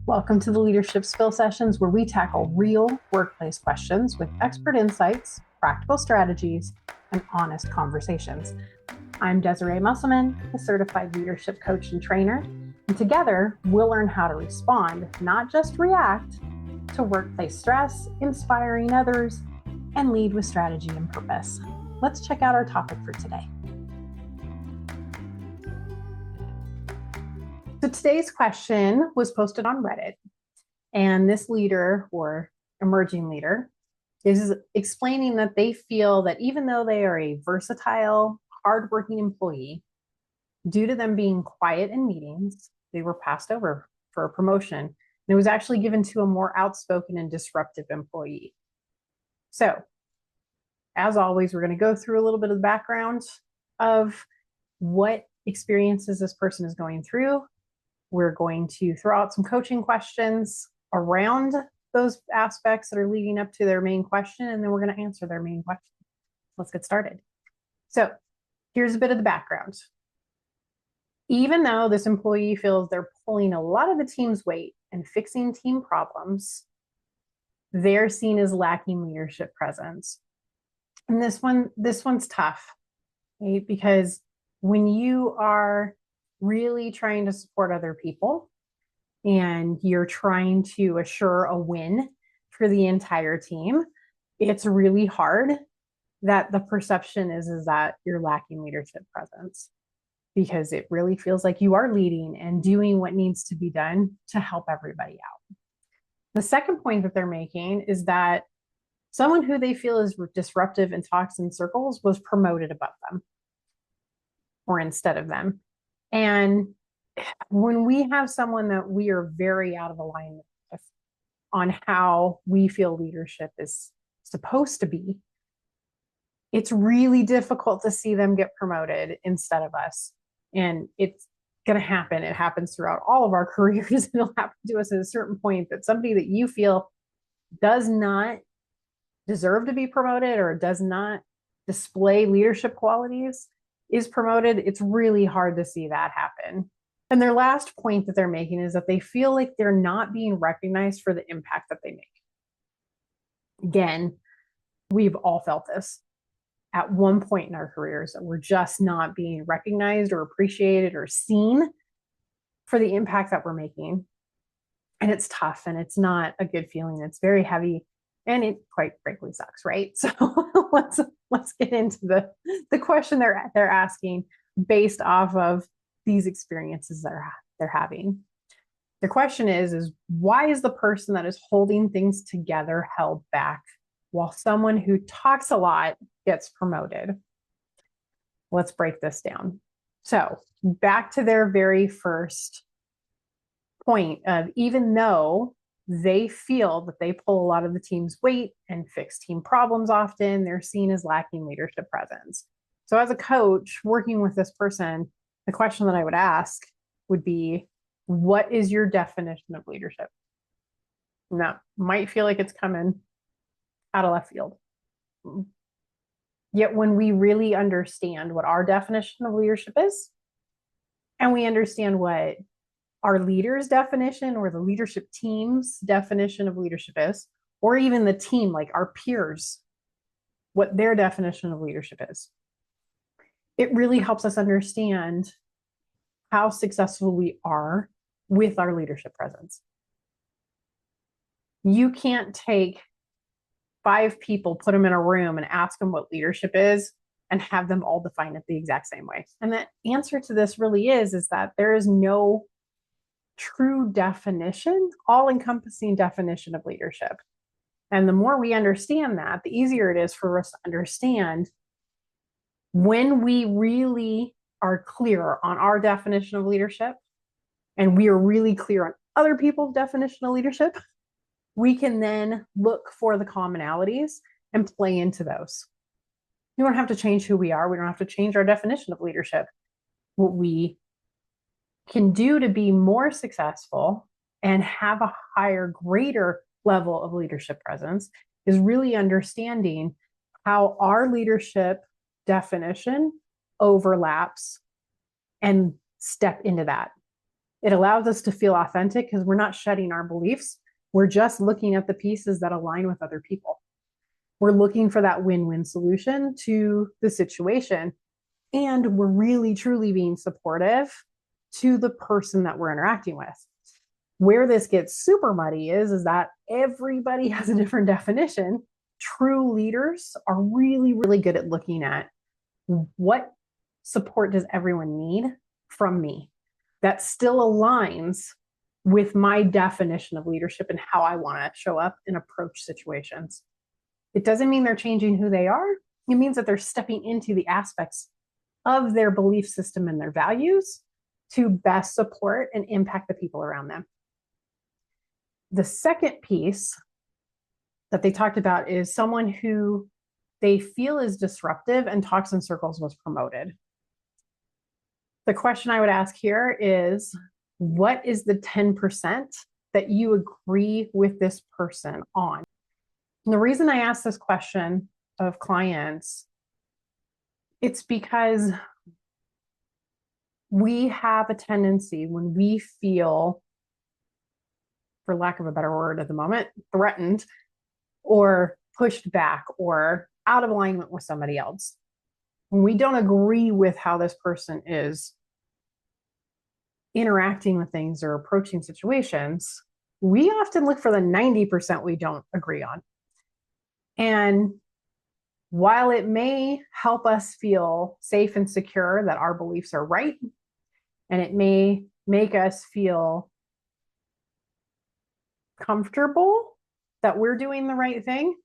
Welcome to the Leadership Spill Sessions, where we tackle real workplace questions with expert insights, practical strategies, and honest conversations. I'm Desiree Musselman, a certified leadership coach and trainer, and together we'll learn how to respond, not just react, to workplace stress, inspiring others, and lead with strategy and purpose. Let's check out our topic for today. So today's question was posted on Reddit, and this leader or emerging leader is explaining that they feel that even though they are a versatile, hardworking employee, due to them being quiet in meetings, they were passed over for a promotion. And it was actually given to a more outspoken and disruptive employee. So, as always, we're going to go through a little bit of the background of what experiences this person is going through. We're going to throw out some coaching questions around those aspects that are leading up to their main question, and then we're going to answer their main question. Let's get started. So here's a bit of the background. Even though this employee feels they're pulling a lot of the team's weight and fixing team problems, they're seen as lacking leadership presence. And this one's tough, right? Because when you are really trying to support other people and you're trying to assure a win for the entire team, it's really hard that the perception is that you're lacking leadership presence, because it really feels like you are leading and doing what needs to be done to help everybody out. The second point that they're making is that someone who they feel is disruptive and talks in circles was promoted above them or instead of them. And when we have someone that we are very out of alignment with on how we feel leadership is supposed to be, it's really difficult to see them get promoted instead of us. And it's going to happen. It happens throughout all of our careers. And it'll happen to us at a certain point that somebody that you feel does not deserve to be promoted or does not display leadership qualities is promoted. It's really hard to see that happen. And their last point that they're making is that they feel like they're not being recognized for the impact that they make. Again, we've all felt this at one point in our careers, that we're just not being recognized or appreciated or seen for the impact that we're making. And it's tough and it's not a good feeling. It's very heavy and it quite frankly sucks, right? So let's get into the question they're asking based off of these experiences that they're having. The question is why is the person that is holding things together held back while someone who talks a lot gets promoted? Let's break this down. So back to their very first point of, even though they feel that they pull a lot of the team's weight and fix team problems often, they're seen as lacking leadership presence. So as a coach working with this person, the question that I would ask would be, what is your definition of leadership? And that might feel like it's coming out of left field. Yet when we really understand what our definition of leadership is, and we understand what our leader's definition or the leadership team's definition of leadership is, or even the team, like our peers, what their definition of leadership is, it really helps us understand how successful we are with our leadership presence. You can't take 5 people, put them in a room and ask them what leadership is and have them all define it the exact same way. And the answer to this really is that there is no true definition, all-encompassing definition of leadership. And the more we understand that, the easier it is for us to understand when we really are clear on our definition of leadership and we are really clear on other people's definition of leadership, we can then look for the commonalities and play into those. We don't have to change who we are. We don't have to change our definition of leadership. What we can do to be more successful and have a higher, greater level of leadership presence is really understanding how our leadership definition overlaps and step into that. It allows us to feel authentic because we're not shedding our beliefs. We're just looking at the pieces that align with other people. We're looking for that win-win solution to the situation. And we're really, truly being supportive to the person that we're interacting with. Where this gets super muddy is that everybody has a different definition. True leaders are really, really good at looking at what support does everyone need from me that still aligns with my definition of leadership and how I want to show up and approach situations. It doesn't mean they're changing who they are. It means that they're stepping into the aspects of their belief system and their values to best support and impact the people around them. The second piece that they talked about is someone who they feel is disruptive and talks in circles was promoted. The question I would ask here is, what is the 10% that you agree with this person on? And the reason I ask this question of clients, it's because we have a tendency when we feel, for lack of a better word at the moment, threatened or pushed back or out of alignment with somebody else. When we don't agree with how this person is interacting with things or approaching situations, we often look for the 90% we don't agree on. And while it may help us feel safe and secure that our beliefs are right, and it may make us feel comfortable that we're doing the right thing,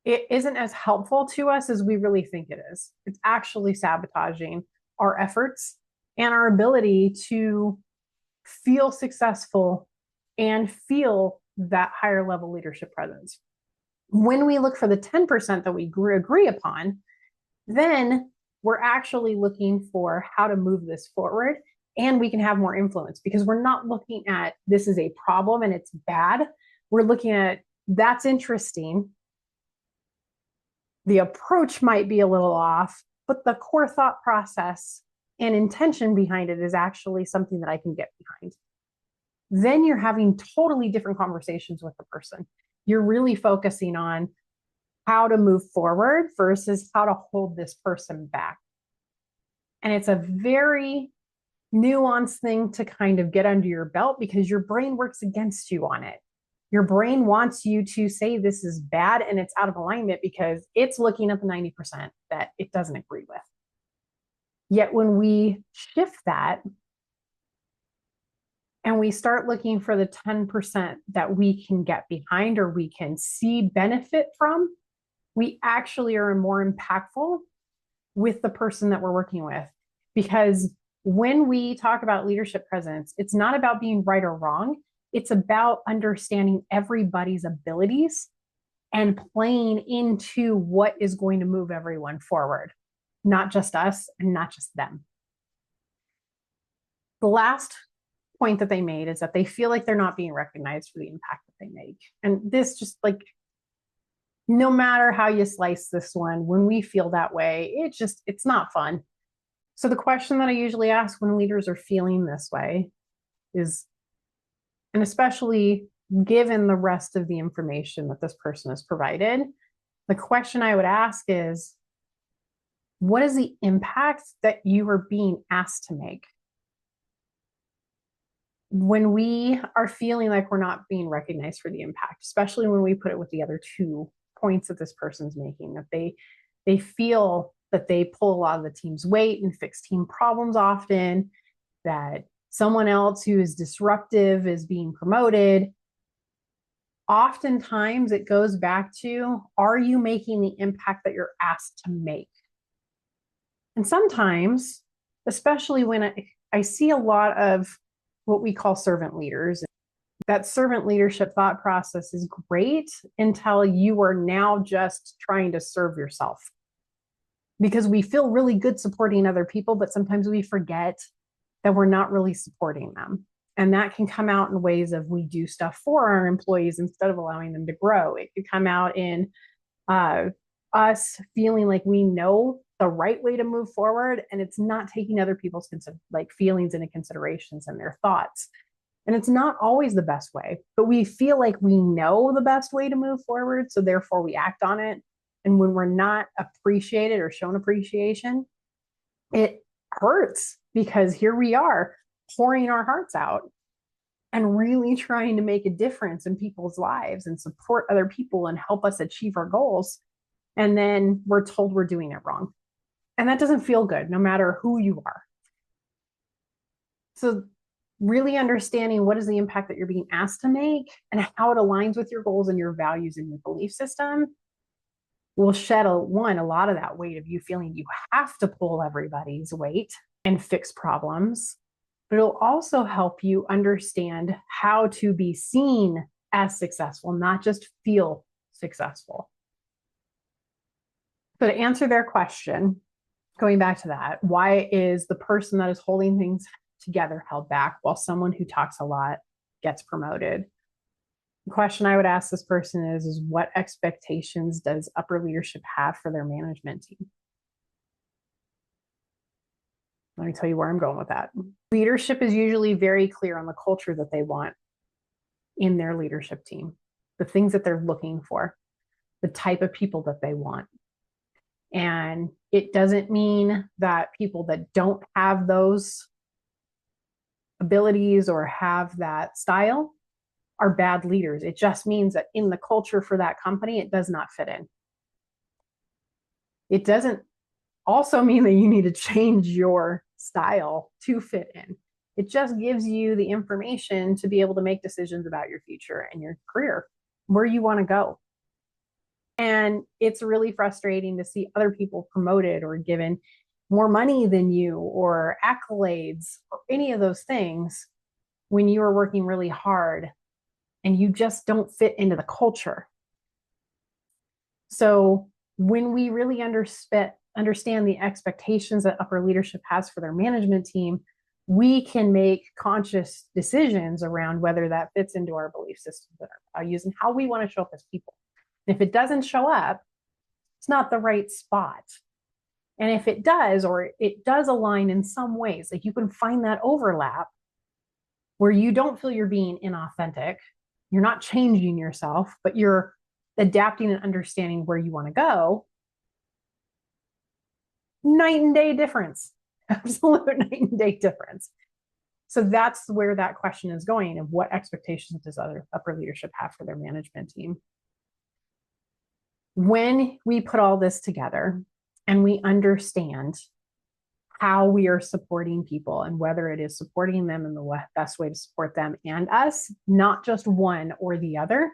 it isn't as helpful to us as we really think it is. It's actually sabotaging our efforts and our ability to feel successful and feel that higher level leadership presence. When we look for the 10% that we agree upon, then we're actually looking for how to move this forward, and we can have more influence because we're not looking at this is a problem and it's bad. We're looking at that's interesting. The approach might be a little off, but the core thought process and intention behind it is actually something that I can get behind. Then you're having totally different conversations with the person. You're really focusing on how to move forward versus how to hold this person back. And it's a very nuanced thing to kind of get under your belt because your brain works against you on it. Your brain wants you to say this is bad and it's out of alignment because it's looking at the 90% that it doesn't agree with. Yet when we shift that and we start looking for the 10% that we can get behind or we can see benefit from, we actually are more impactful with the person that we're working with. Because when we talk about leadership presence, it's not about being right or wrong. It's about understanding everybody's abilities and playing into what is going to move everyone forward, not just us and not just them. The last point that they made is that they feel like they're not being recognized for the impact that they make. And this just like, no matter how you slice this one, when we feel that way, it's not fun. So the question that I usually ask when leaders are feeling this way is, and especially given the rest of the information that this person has provided, the question I would ask is, what is the impact that you are being asked to make? When we are feeling like we're not being recognized for the impact, especially when we put it with the other 2 points that this person's making, that they feel that they pull a lot of the team's weight and fix team problems often, that someone else who is disruptive is being promoted. Oftentimes it goes back to, are you making the impact that you're asked to make? And sometimes, especially when I see a lot of what we call servant leaders, that servant leadership thought process is great until you are now just trying to serve yourself. Because we feel really good supporting other people, but sometimes we forget that we're not really supporting them. And that can come out in ways of we do stuff for our employees instead of allowing them to grow. It could come out in us feeling like we know the right way to move forward, and it's not taking other people's feelings into considerations and their thoughts. And it's not always the best way, but we feel like we know the best way to move forward, so therefore we act on it. And when we're not appreciated or shown appreciation, it hurts, because here we are pouring our hearts out and really trying to make a difference in people's lives and support other people and help us achieve our goals. And then we're told we're doing it wrong. And that doesn't feel good, no matter who you are. So really understanding what is the impact that you're being asked to make and how it aligns with your goals and your values and your belief system will shed a lot of that weight of you feeling you have to pull everybody's weight and fix problems. But it'll also help you understand how to be seen as successful, not just feel successful. So to answer their question, going back to that, why is the person that is holding things together held back while someone who talks a lot gets promoted? The question I would ask this person is what expectations does upper leadership have for their management team? Let me tell you where I'm going with that. Leadership is usually very clear on the culture that they want in their leadership team, the things that they're looking for, the type of people that they want. And it doesn't mean that people that don't have those abilities or have that style are bad leaders. It just means that in the culture for that company, it does not fit in. It doesn't also mean that you need to change your style to fit in. It just gives you the information to be able to make decisions about your future and your career, where you want to go. And it's really frustrating to see other people promoted or given more money than you or accolades or any of those things when you are working really hard and you just don't fit into the culture. So when we really understand the expectations that upper leadership has for their management team, we can make conscious decisions around whether that fits into our belief systems and our values and how we want to show up as people. If it doesn't show up, it's not the right spot. And if it does, or it does align in some ways, like you can find that overlap where you don't feel you're being inauthentic, you're not changing yourself, but you're adapting and understanding where you want to go. Night and day difference, absolute night and day difference. So that's where that question is going, of what expectations does upper leadership have for their management team? When we put all this together and we understand how we are supporting people and whether it is supporting them in the best way to support them and us, not just one or the other,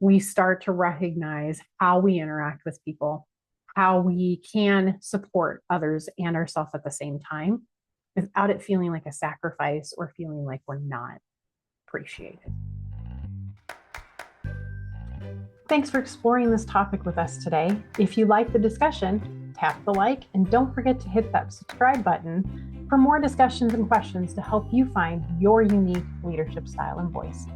we start to recognize how we interact with people, how we can support others and ourselves at the same time without it feeling like a sacrifice or feeling like we're not appreciated. Thanks for exploring this topic with us today. If you like the discussion, tap the like and don't forget to hit that subscribe button for more discussions and questions to help you find your unique leadership style and voice.